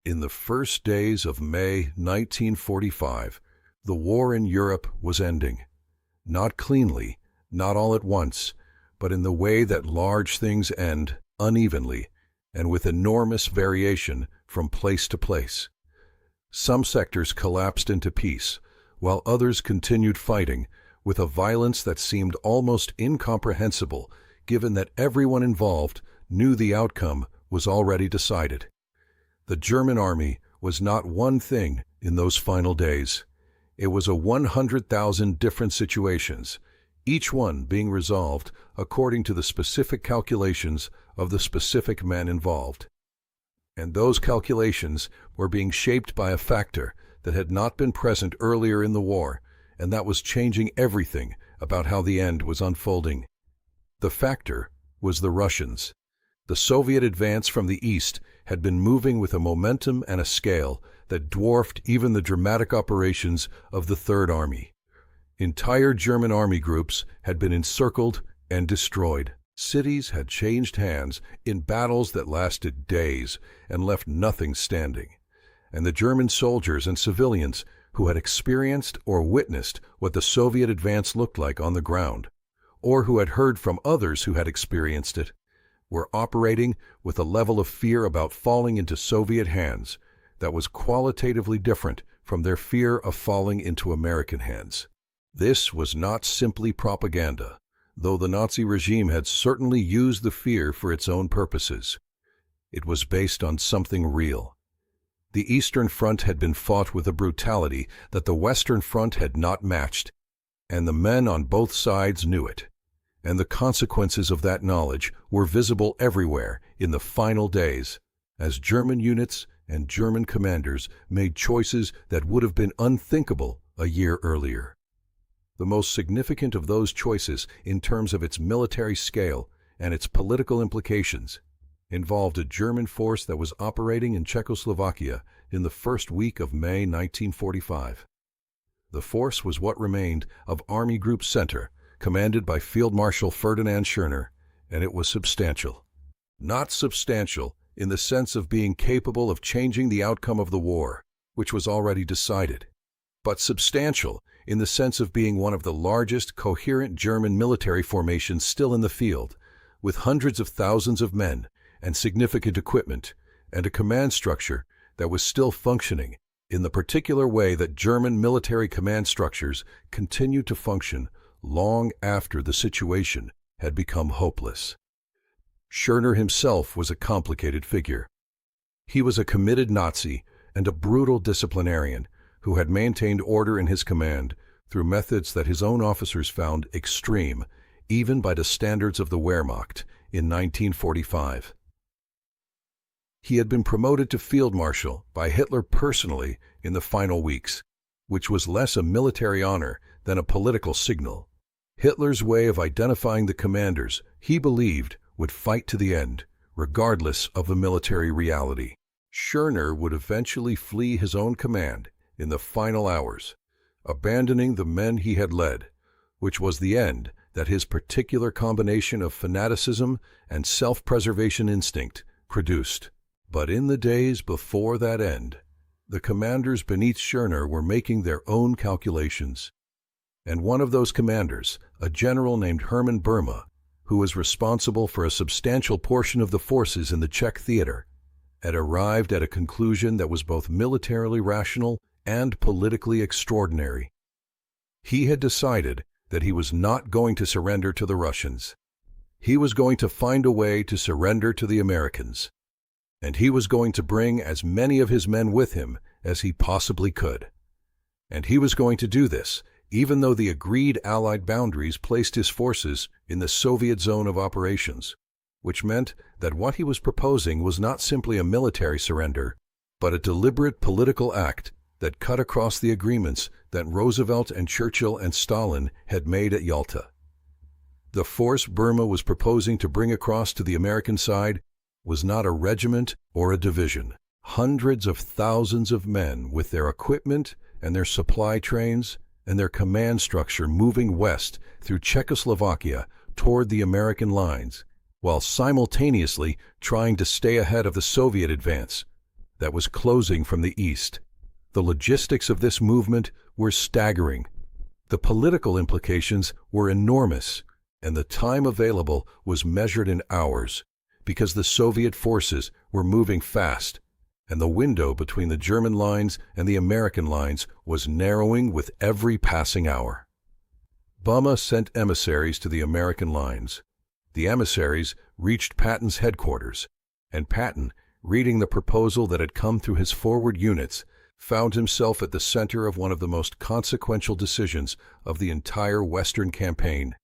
In the first days of May 1945, the war in Europe was ending. Not cleanly, not all at once, but in the way that large things end, unevenly, and with enormous variation from place to place. Some sectors collapsed into peace, while others continued fighting with a violence that seemed almost incomprehensible, given that everyone involved knew the outcome was already decided. The German army was not one thing in those final days. It was 100,000 different situations, each one being resolved according to the specific calculations of the specific men involved. And those calculations were being shaped by a factor that had not been present earlier in the war, and that was changing everything about how the end was unfolding. The factor was the Russians. The Soviet advance from the east had been moving with a momentum and a scale that dwarfed even the dramatic operations of the Third Army. Entire German army groups had been encircled and destroyed. Cities had changed hands in battles that lasted days and left nothing standing. And the German soldiers and civilians who had experienced or witnessed what the Soviet advance looked like on the ground, or who had heard from others who had experienced it, were operating with a level of fear about falling into Soviet hands that was qualitatively different from their fear of falling into American hands. This was not simply propaganda, though the Nazi regime had certainly used the fear for its own purposes. It was based on something real. The Eastern Front had been fought with a brutality that the Western Front had not matched, and the men on both sides knew it. And the consequences of that knowledge were visible everywhere in the final days, as German units and German commanders made choices that would have been unthinkable a year earlier. The most significant of those choices in terms of its military scale and its political implications involved a German force that was operating in Czechoslovakia in the first week of May 1945. The force was what remained of Army Group Center, commanded by Field Marshal Ferdinand Schörner, and it was substantial. Not substantial in the sense of being capable of changing the outcome of the war, which was already decided, but substantial in the sense of being one of the largest coherent German military formations still in the field, with hundreds of thousands of men and significant equipment, and a command structure that was still functioning in the particular way that German military command structures continued to function long after the situation had become hopeless. Schörner himself was a complicated figure. He was a committed Nazi and a brutal disciplinarian who had maintained order in his command through methods that his own officers found extreme, even by the standards of the Wehrmacht in 1945. He had been promoted to Field Marshal by Hitler personally in the final weeks, which was less a military honor than a political signal. Hitler's way of identifying the commanders he believed would fight to the end, regardless of the military reality. Schörner would eventually flee his own command in the final hours, abandoning the men he had led, which was the end that his particular combination of fanaticism and self-preservation instinct produced. But in the days before that end, the commanders beneath Schörner were making their own calculations. And one of those commanders, a general named Hermann Burma, who was responsible for a substantial portion of the forces in the Czech theater, had arrived at a conclusion that was both militarily rational and politically extraordinary. He had decided that he was not going to surrender to the Russians. He was going to find a way to surrender to the Americans. And he was going to bring as many of his men with him as he possibly could. And he was going to do this even though the agreed Allied boundaries placed his forces in the Soviet zone of operations, which meant that what he was proposing was not simply a military surrender, but a deliberate political act that cut across the agreements that Roosevelt and Churchill and Stalin had made at Yalta. The force Burma was proposing to bring across to the American side was not a regiment or a division. Hundreds of thousands of men with their equipment and their supply trains and their command structure moving west through Czechoslovakia toward the American lines, while simultaneously trying to stay ahead of the Soviet advance, that was closing from the east. The logistics of this movement were staggering. The political implications were enormous, and the time available was measured in hours, because the Soviet forces were moving fast, and the window between the German lines and the American lines was narrowing with every passing hour. Bumma sent emissaries to the American lines. The emissaries reached Patton's headquarters, and Patton, reading the proposal that had come through his forward units, found himself at the center of one of the most consequential decisions of the entire Western campaign,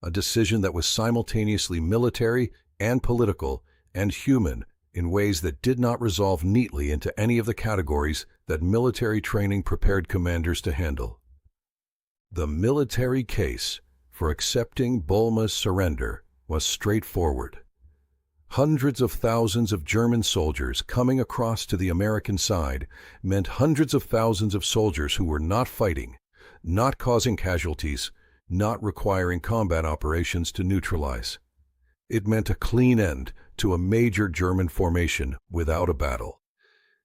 a decision that was simultaneously military and political and human in ways that did not resolve neatly into any of the categories that military training prepared commanders to handle. The military case for accepting Bulma's surrender was straightforward. Hundreds of thousands of German soldiers coming across to the American side meant hundreds of thousands of soldiers who were not fighting, not causing casualties, not requiring combat operations to neutralize. It meant a clean end to a major German formation without a battle.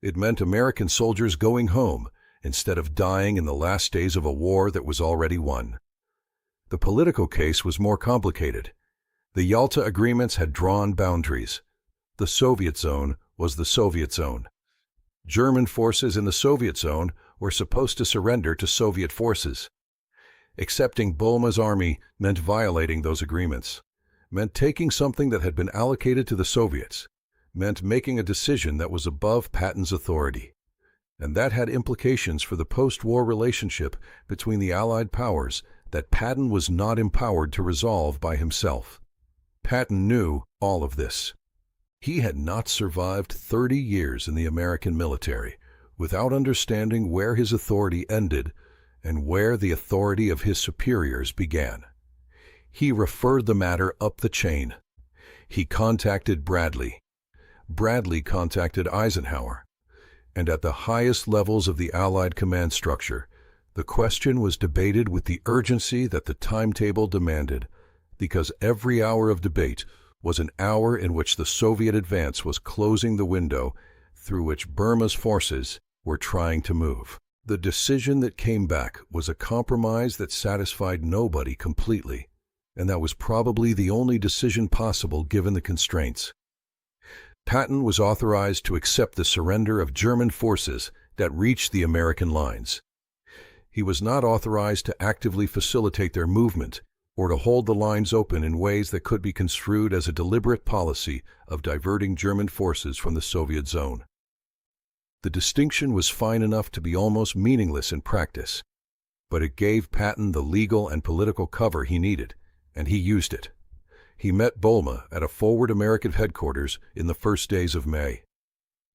It meant American soldiers going home instead of dying in the last days of a war that was already won. The political case was more complicated. The Yalta agreements had drawn boundaries. The Soviet zone was the Soviet zone. German forces in the Soviet zone were supposed to surrender to Soviet forces. Accepting Bulma's army meant violating those agreements, meant taking something that had been allocated to the Soviets, meant making a decision that was above Patton's authority. And that had implications for the post-war relationship between the Allied powers that Patton was not empowered to resolve by himself. Patton knew all of this. He had not survived 30 years in the American military without understanding where his authority ended and where the authority of his superiors began. He referred the matter up the chain. He contacted Bradley. Bradley contacted Eisenhower. And at the highest levels of the Allied command structure, the question was debated with the urgency that the timetable demanded, because every hour of debate was an hour in which the Soviet advance was closing the window through which Burma's forces were trying to move. The decision that came back was a compromise that satisfied nobody completely, and that was probably the only decision possible given the constraints. Patton was authorized to accept the surrender of German forces that reached the American lines. He was not authorized to actively facilitate their movement or to hold the lines open in ways that could be construed as a deliberate policy of diverting German forces from the Soviet zone. The distinction was fine enough to be almost meaningless in practice, but it gave Patton the legal and political cover he needed, and he used it. He met Bulma at a forward American headquarters in the first days of May.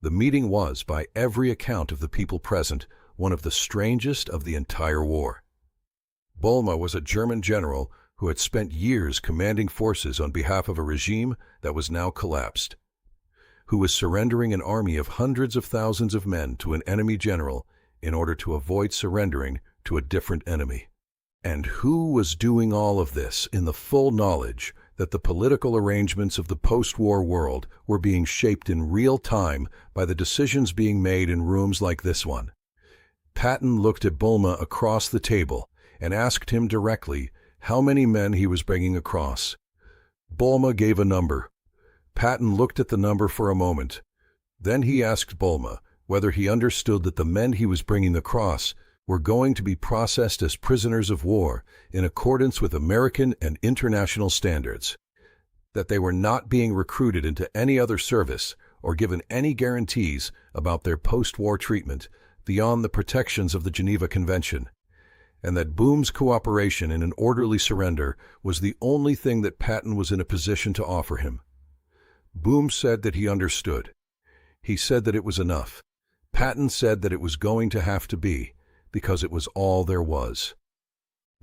The meeting was, by every account of the people present, one of the strangest of the entire war. Bulma was a German general who had spent years commanding forces on behalf of a regime that was now collapsed, who was surrendering an army of hundreds of thousands of men to an enemy general in order to avoid surrendering to a different enemy. And who was doing all of this in the full knowledge that the political arrangements of the post-war world were being shaped in real time by the decisions being made in rooms like this one? Patton looked at Bulma across the table and asked him directly how many men he was bringing across. Bulma gave a number. Patton looked at the number for a moment. Then he asked Bulma whether he understood that the men he was bringing across were going to be processed as prisoners of war in accordance with American and international standards, that they were not being recruited into any other service or given any guarantees about their post-war treatment beyond the protections of the Geneva Convention, and that Boom's cooperation in an orderly surrender was the only thing that Patton was in a position to offer him. Boom said that he understood. He said that it was enough. Patton said that it was going to have to be, because it was all there was.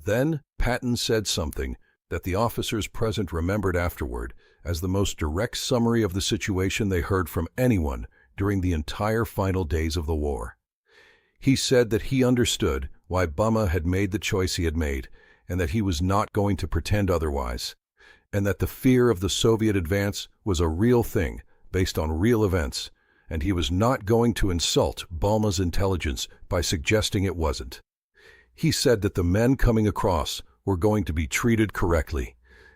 Then Patton said something that the officers present remembered afterward as the most direct summary of the situation they heard from anyone during the entire final days of the war. He said that he understood why Bulma had made the choice he had made, and that he was not going to pretend otherwise, and that the fear of the Soviet advance was a real thing based on real events, and he was not going to insult Bulma's intelligence by suggesting it wasn't. He said that the men coming across were going to be treated correctly,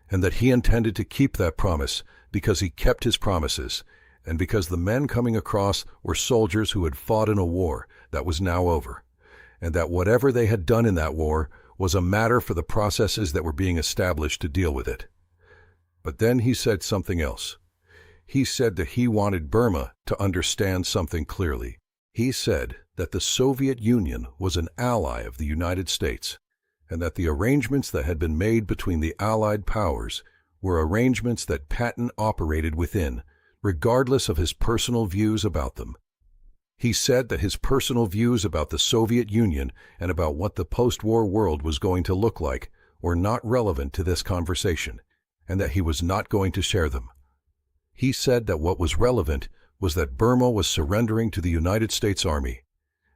and that he intended to keep that promise because he kept his promises, and because the men coming across were soldiers who had fought in a war that was now over, and that whatever they had done in that war was a matter for the processes that were being established to deal with it. But then he said something else. He said that he wanted Burma to understand something clearly. He said that the Soviet Union was an ally of the United States, and that the arrangements that had been made between the Allied powers were arrangements that Patton operated within, regardless of his personal views about them. He said that his personal views about the Soviet Union and about what the post-war world was going to look like were not relevant to this conversation, and that he was not going to share them. He said that what was relevant was that Burma was surrendering to the United States Army,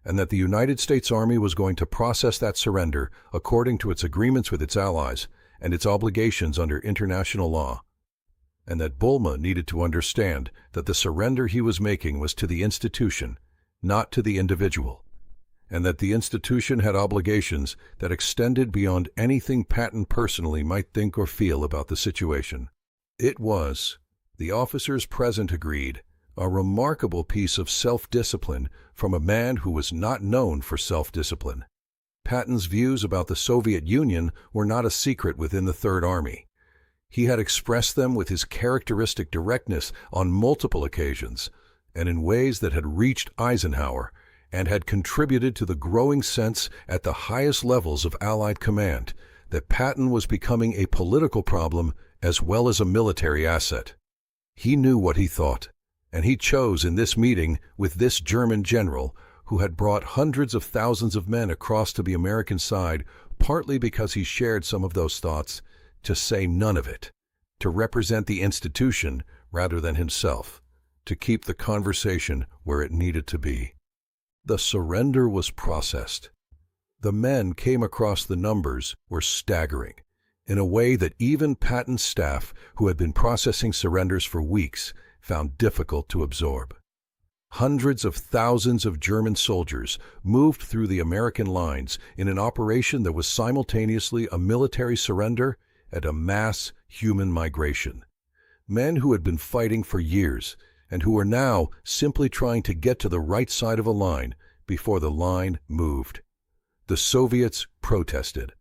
and that the United States Army was going to process that surrender according to its agreements with its allies and its obligations under international law, and that Bulma needed to understand that the surrender he was making was to the institution, not to the individual, and that the institution had obligations that extended beyond anything Patton personally might think or feel about the situation. It was, the officers present agreed, a remarkable piece of self-discipline from a man who was not known for self-discipline. Patton's views about the Soviet Union were not a secret within the Third Army. He had expressed them with his characteristic directness on multiple occasions, and in ways that had reached Eisenhower and had contributed to the growing sense at the highest levels of Allied command that Patton was becoming a political problem as well as a military asset. He knew what he thought, and he chose in this meeting with this German general, who had brought hundreds of thousands of men across to the American side, partly because he shared some of those thoughts, to say none of it, to represent the institution rather than himself, to keep the conversation where it needed to be. The surrender was processed. The men came across. The numbers were staggering, in a way that even Patton's staff, who had been processing surrenders for weeks, found difficult to absorb. Hundreds of thousands of German soldiers moved through the American lines in an operation that was simultaneously a military surrender and a mass human migration. Men who had been fighting for years and who were now simply trying to get to the right side of a line before the line moved. The Soviets protested.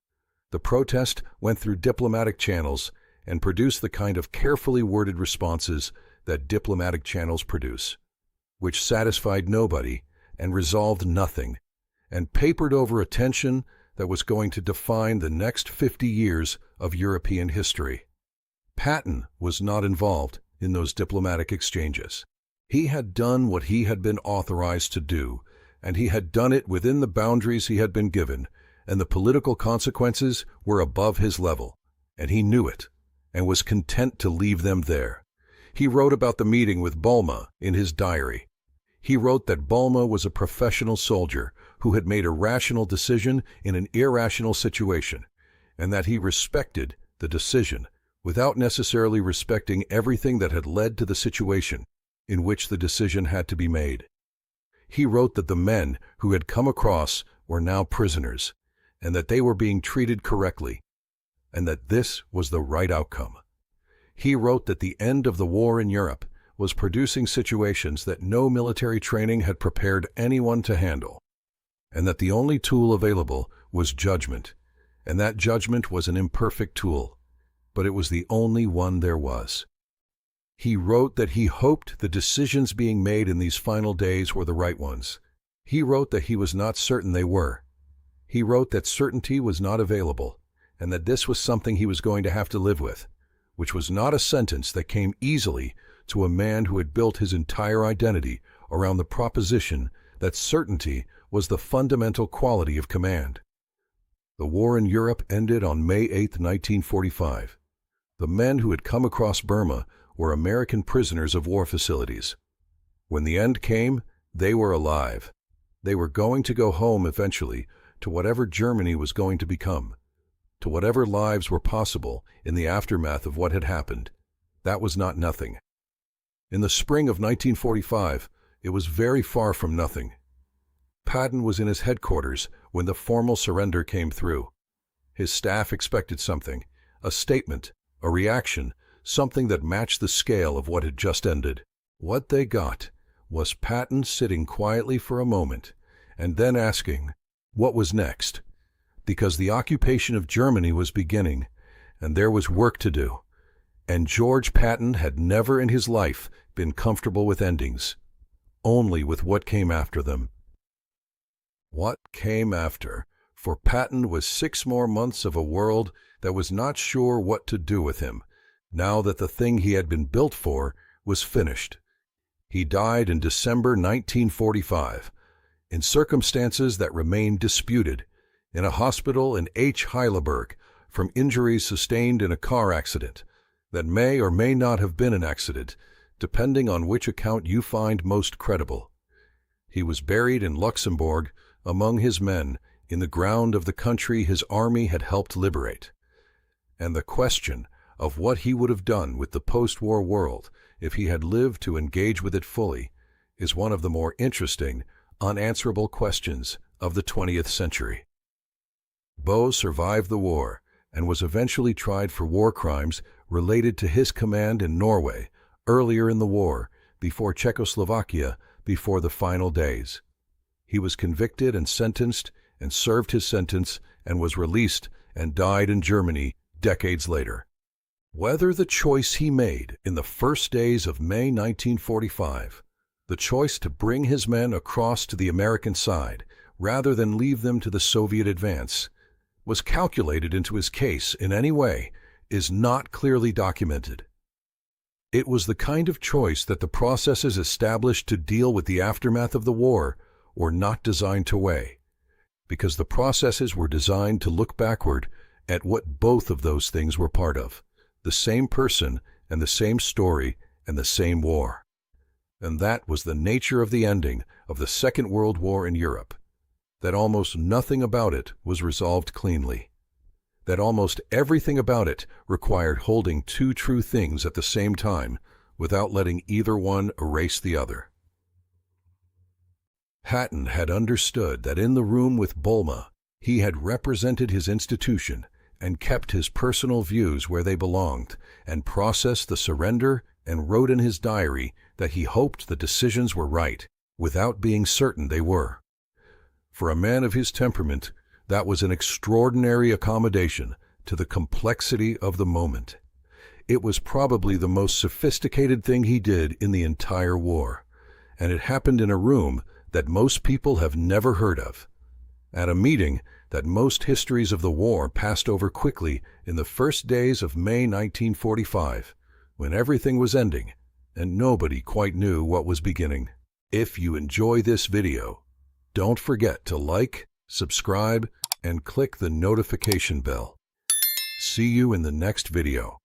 The protest went through diplomatic channels and produced the kind of carefully worded responses that diplomatic channels produce, which satisfied nobody and resolved nothing, and papered over a tension that was going to define the next 50 years of European history. Patton was not involved in those diplomatic exchanges. He had done what he had been authorized to do, and he had done it within the boundaries he had been given, and the political consequences were above his level, and he knew it, and was content to leave them there. He wrote about the meeting with Bulma in his diary. He wrote that Bulma was a professional soldier who had made a rational decision in an irrational situation, and that he respected the decision without necessarily respecting everything that had led to the situation in which the decision had to be made. He wrote that the men who had come across were now prisoners, and that they were being treated correctly, and that this was the right outcome. He wrote that the end of the war in Europe was producing situations that no military training had prepared anyone to handle, and that the only tool available was judgment, and that judgment was an imperfect tool, but it was the only one there was. He wrote that he hoped the decisions being made in these final days were the right ones. He wrote that he was not certain they were. He wrote that certainty was not available, and that this was something he was going to have to live with, which was not a sentence that came easily to a man who had built his entire identity around the proposition that certainty was the fundamental quality of command. The war in Europe ended on May 8, 1945. The men who had come across Burma were American prisoners of war facilities. When the end came, they were alive. They were going to go home eventually to whatever Germany was going to become, to whatever lives were possible in the aftermath of what had happened. That was not nothing. In the spring of 1945, it was very far from nothing. Patton was in his headquarters when the formal surrender came through. His staff expected something, a statement, a reaction, something that matched the scale of what had just ended. What they got was Patton sitting quietly for a moment and then asking, what was next? Because the occupation of Germany was beginning, and there was work to do. And George Patton had never in his life been comfortable with endings, only with what came after them. What came after, for Patton, was 6 more months of a world that was not sure what to do with him, now that the thing he had been built for was finished. He died in December 1945, in circumstances that remain disputed, in a hospital in Heidelberg, from injuries sustained in a car accident that may or may not have been an accident, depending on which account you find most credible. He was buried in Luxembourg among his men in the ground of the country his army had helped liberate. And the question of what he would have done with the post-war world if he had lived to engage with it fully is one of the more interesting, unanswerable questions of the 20th century. Beau survived the war and was eventually tried for war crimes related to his command in Norway earlier in the war, before Czechoslovakia, before the final days. He was convicted and sentenced and served his sentence and was released and died in Germany decades later. Whether the choice he made in the first days of May 1945, the choice to bring his men across to the American side rather than leave them to the Soviet advance, was calculated into his case in any way is not clearly documented. It was the kind of choice that the processes established to deal with the aftermath of the war were not designed to weigh, because the processes were designed to look backward at what both of those things were part of, the same person and the same story and the same war. And that was the nature of the ending of the Second World War in Europe, that almost nothing about it was resolved cleanly, that almost everything about it required holding two true things at the same time without letting either one erase the other. Patton had understood that in the room with Bulma, he had represented his institution and kept his personal views where they belonged, and processed the surrender and wrote in his diary that he hoped the decisions were right, without being certain they were. For a man of his temperament, that was an extraordinary accommodation to the complexity of the moment. It was probably the most sophisticated thing he did in the entire war, and it happened in a room that most people have never heard of, at a meeting that most histories of the war passed over quickly in the first days of May 1945, when everything was ending and nobody quite knew what was beginning. If you enjoy this video, don't forget to like, subscribe, and click the notification bell. See you in the next video.